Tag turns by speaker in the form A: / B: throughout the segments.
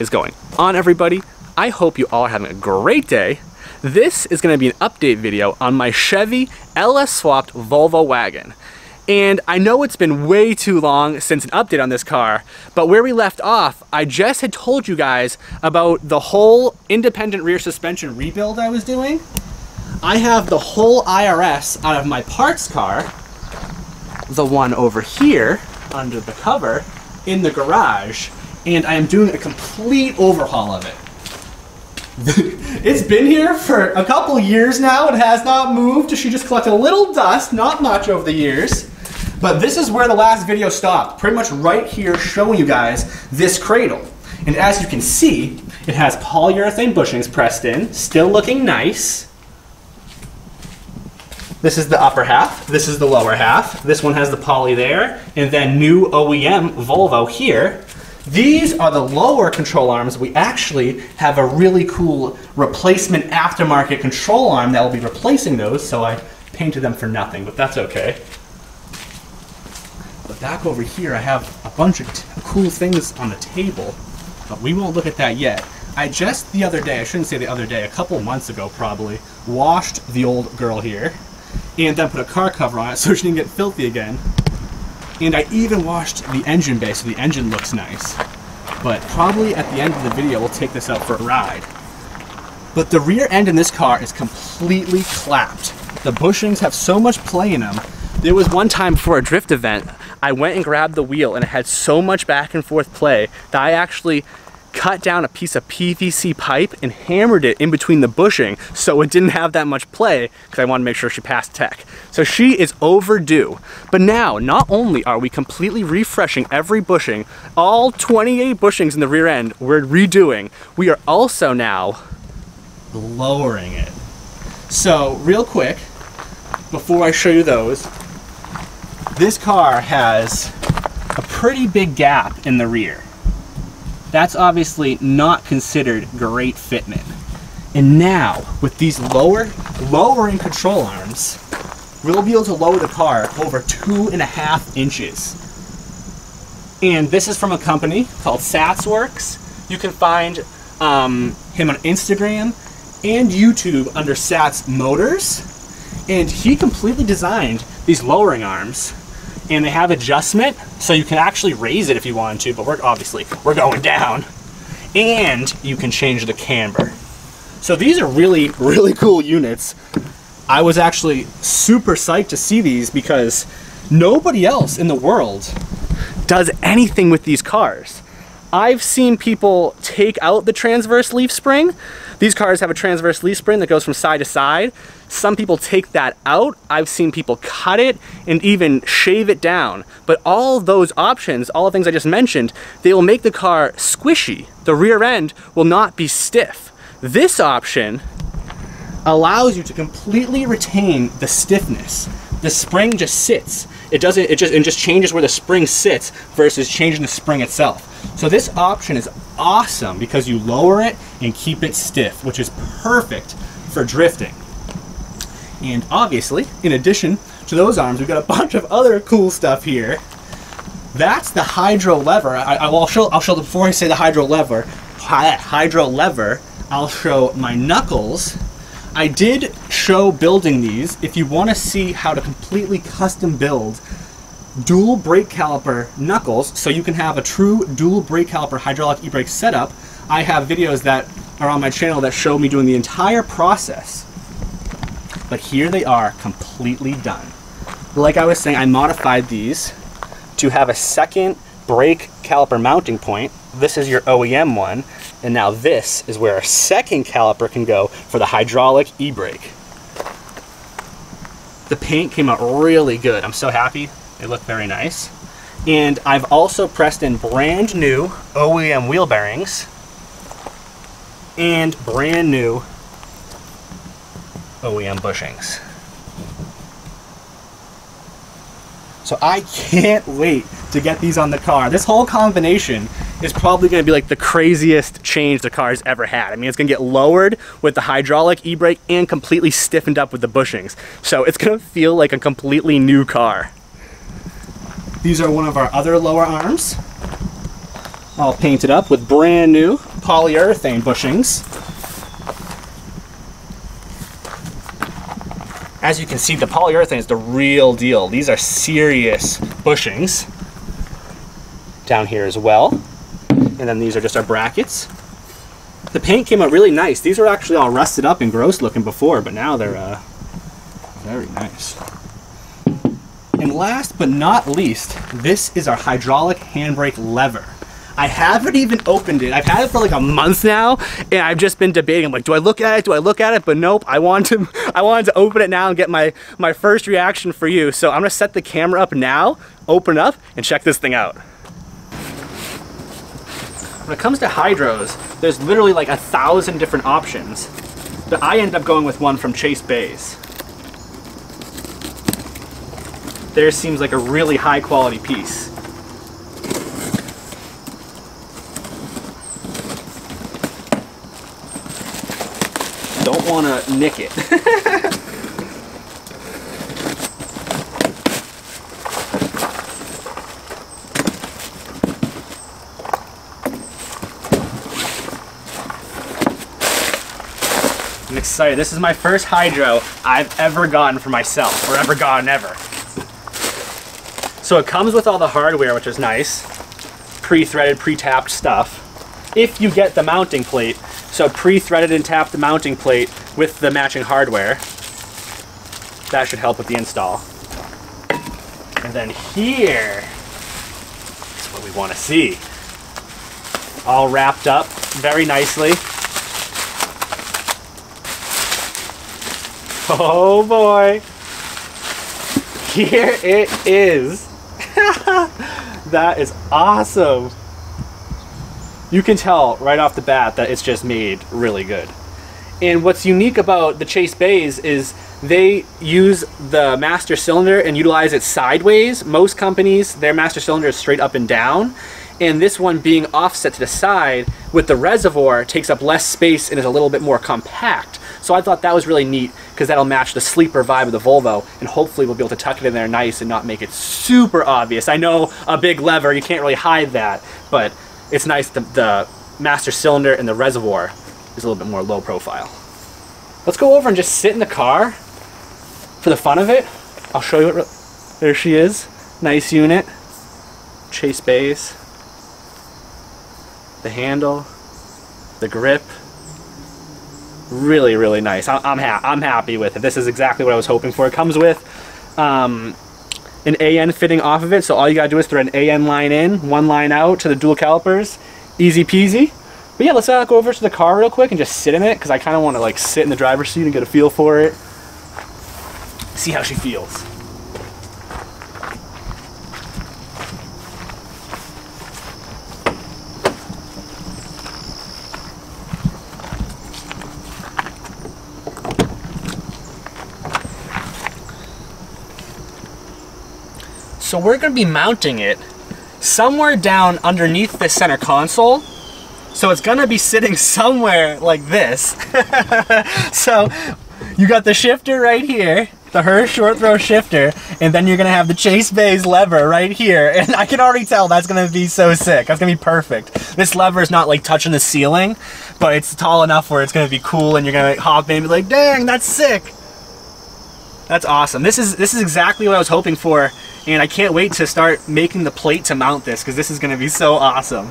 A: is going on, everybody? I hope you all are having a great day. This is going to be an update video on my Chevy LS swapped Volvo wagon. And I know it's been way too long since an update on this car, but where we left off, I just had told you guys about the whole independent rear suspension rebuild I was doing. I have the whole IRS out of my parts car, the one over here under the cover, in the garage, and I am doing a complete overhaul of it. It's been here for a couple years now. It has not moved. She just collected a little dust, not much over the years. But this is where the last video stopped, pretty much right here showing you guys this cradle. And as you can see, it has polyurethane bushings pressed in, still looking nice. This is the upper half, this is the lower half. This one has the poly there, and then new OEM Volvo here. These are the lower control arms. We actually have a really cool replacement aftermarket control arm that will be replacing those, so I painted them for nothing, but that's okay. But back over here, I have a bunch of cool things on the table, but we won't look at that yet. I just the other day, I shouldn't say the other day, a couple months ago probably, washed the old girl here, and then put a car cover on it so she didn't get filthy again. And I even washed the engine bay so the engine looks nice. But probably at the end of the video, we'll take this out for a ride. But the rear end in this car is completely clapped. The bushings have so much play in them. There was one time before a drift event, I went and grabbed the wheel and it had so much back and forth play that I actually cut down a piece of PVC pipe and hammered it in between the bushing so it didn't have that much play because I wanted to make sure she passed tech. So she is overdue. But now, not only are we completely refreshing every bushing, all 28 bushings in the rear end we're redoing, we are also now lowering it. So real quick, before I show you those, this car has a pretty big gap in the rear. That's obviously not considered great fitment. And now, with these lowering control arms, we'll be able to lower the car over 2.5 inches. And this is from a company called Satsworks. You can find him on Instagram and YouTube under Sats Motors. And he completely designed these lowering arms. And they have adjustment, so you can actually raise it if you want to, but we're going down. And you can change the camber. So these are really, really cool units. I was actually super psyched to see these because nobody else in the world does anything with these cars. I've seen people take out the transverse leaf spring. These cars have a transverse leaf spring that goes from side to side. Some people take that out. I've seen people cut it and even shave it down. But all of those options, all the things I just mentioned, they will make the car squishy. The rear end will not be stiff. This option allows you to completely retain the stiffness. The spring just sits. It just changes where the spring sits versus changing the spring itself. So this option is awesome because you lower it and keep it stiff, which is perfect for drifting. And obviously, in addition to those arms, we've got a bunch of other cool stuff here. That's the hydro lever. I'll show before I say the hydro lever, I'll show my knuckles. I did show building these. If you want to see how to completely custom build dual brake caliper knuckles so you can have a true dual brake caliper hydraulic e-brake setup, I have videos that are on my channel that show me doing the entire process. But here they are, completely done. Like I was saying, I modified these to have a second brake caliper mounting point. This is your OEM one, and now this is where a second caliper can go for the hydraulic e-brake. The paint came out really good. I'm so happy. They look very nice. And I've also pressed in brand new OEM wheel bearings and brand new OEM bushings. So I can't wait to get these on the car. This whole combination is probably going to be like the craziest change the car's ever had. I mean, it's going to get lowered with the hydraulic e-brake and completely stiffened up with the bushings. So it's going to feel like a completely new car. These are one of our other lower arms, all painted up with brand new polyurethane bushings. As you can see, the polyurethane is the real deal. These are serious bushings. Down here as well. And then these are just our brackets. The paint came out really nice. These were actually all rusted up and gross looking before, but now they're very nice. And last but not least, this is our hydraulic handbrake lever. I haven't even opened it. I've had it for like a month now, and I've just been debating. I'm like, do I look at it? Do I look at it? But nope, I wanted to open it now and get my first reaction for you. So I'm gonna set the camera up now, open up, and check this thing out. When it comes to hydros, there's literally like 1,000 different options, but I end up going with one from Chase Bays. Theirs seems like a really high quality piece. Don't want to nick it. I'm excited. This is my first hydro I've ever gotten for myself, or ever gotten ever. So it comes with all the hardware, which is nice. Pre-threaded, pre-tapped stuff. If you get the mounting plate, so pre-threaded and tapped the mounting plate with the matching hardware. That should help with the install. And then here is what we want to see. All wrapped up very nicely. Oh boy. Here it is. That is awesome. You can tell right off the bat that it's just made really good. And what's unique about the Chase Bays is they use the master cylinder and utilize it sideways. Most companies, their master cylinder is straight up and down. And this one being offset to the side with the reservoir takes up less space and is a little bit more compact. So I thought that was really neat because that'll match the sleeper vibe of the Volvo, and hopefully we'll be able to tuck it in there nice and not make it super obvious. I know a big lever, you can't really hide that, but it's nice the master cylinder and the reservoir is a little bit more low profile. Let's go over and just sit in the car for the fun of it. I'll show you it. There she is. Nice unit. Chase Bays. The handle. The grip. Really, really nice. I'm happy with it. This is exactly what I was hoping for. It comes with an AN fitting off of it, so all you gotta do is throw an AN line in, one line out to the dual calipers. Easy peasy. But yeah, let's go over to the car real quick and just sit in it, because I kind of want to like sit in the driver's seat and get a feel for it. See how she feels. So we're going to be mounting it somewhere down underneath the center console. So it's going to be sitting somewhere like this. So you got the shifter right here, the Hirsch short throw shifter, and then you're going to have the Chase Bays lever right here. And I can already tell that's going to be so sick. That's going to be perfect. This lever is not like touching the ceiling, but it's tall enough where it's going to be cool and you're going to hop in and be like, dang, that's sick. That's awesome. This is exactly what I was hoping for, and I can't wait to start making the plate to mount this, because this is going to be so awesome.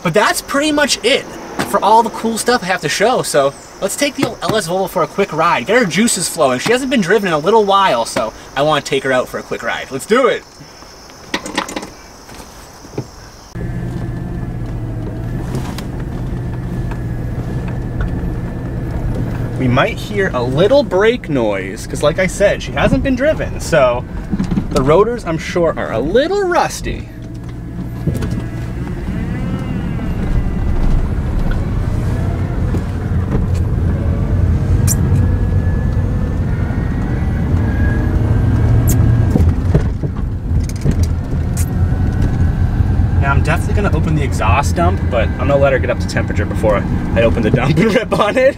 A: But that's pretty much it for all the cool stuff I have to show. So let's take the old LS Volvo for a quick ride. Get her juices flowing. She hasn't been driven in a little while, so I want to take her out for a quick ride. Let's do it. We might hear a little brake noise, because like I said, she hasn't been driven, so the rotors, I'm sure, are a little rusty. Now I'm definitely going to open the exhaust dump, but I'm going to let her get up to temperature before I open the dump and rip on it.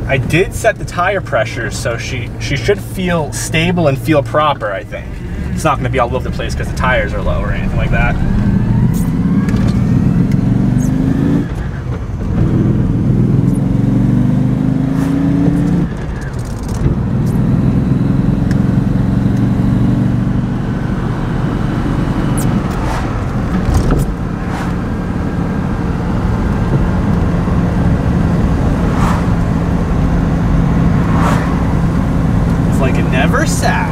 A: I did set the tire pressure, so she should feel stable and feel proper, I think. It's not going to be all over the place because the tires are low or anything like that. Never sat.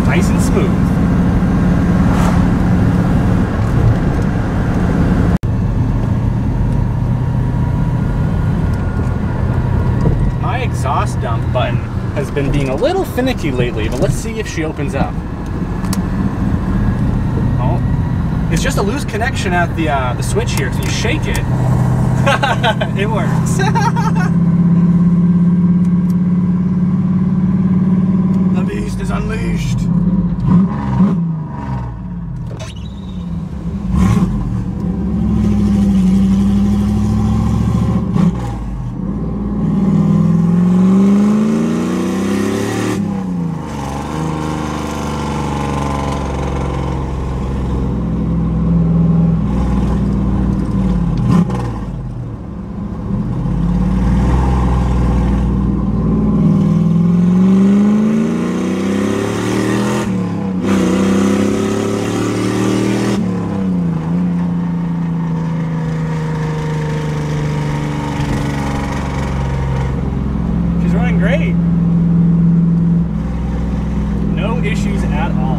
A: Nice and smooth. My exhaust dump button has been being a little finicky lately, but let's see if she opens up. Oh, it's just a loose connection at the switch here, so you shake it. It works. Is unleashed. Great. No issues at all.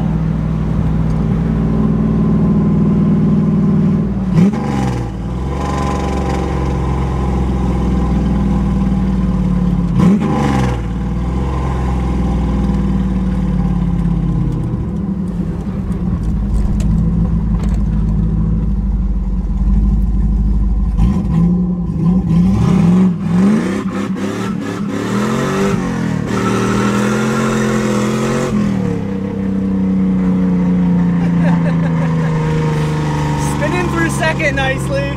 A: Second nicely,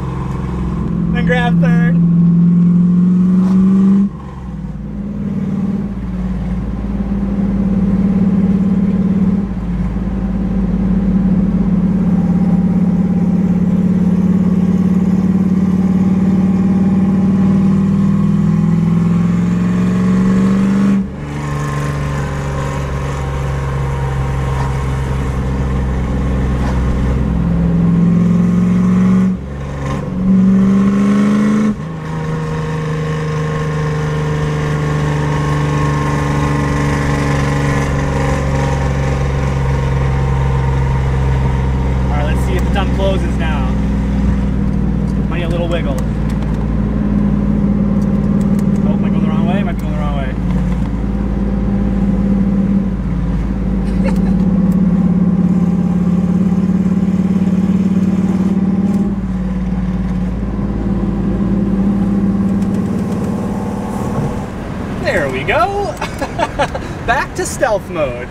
A: and grab third. Closes now. Might get a little wiggle. Oh, am I going the wrong way? Might be going the wrong way. There we go. Back to stealth mode.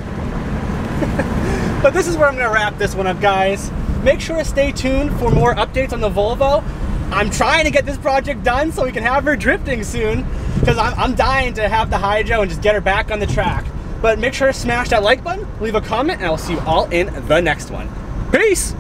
A: But this is where I'm going to wrap this one up, guys. Make sure to stay tuned for more updates on the Volvo. I'm trying to get this project done so we can have her drifting soon, because I'm dying to have the hydro and just get her back on the track. But make sure to smash that like button, leave a comment, and I'll see you all in the next one. Peace!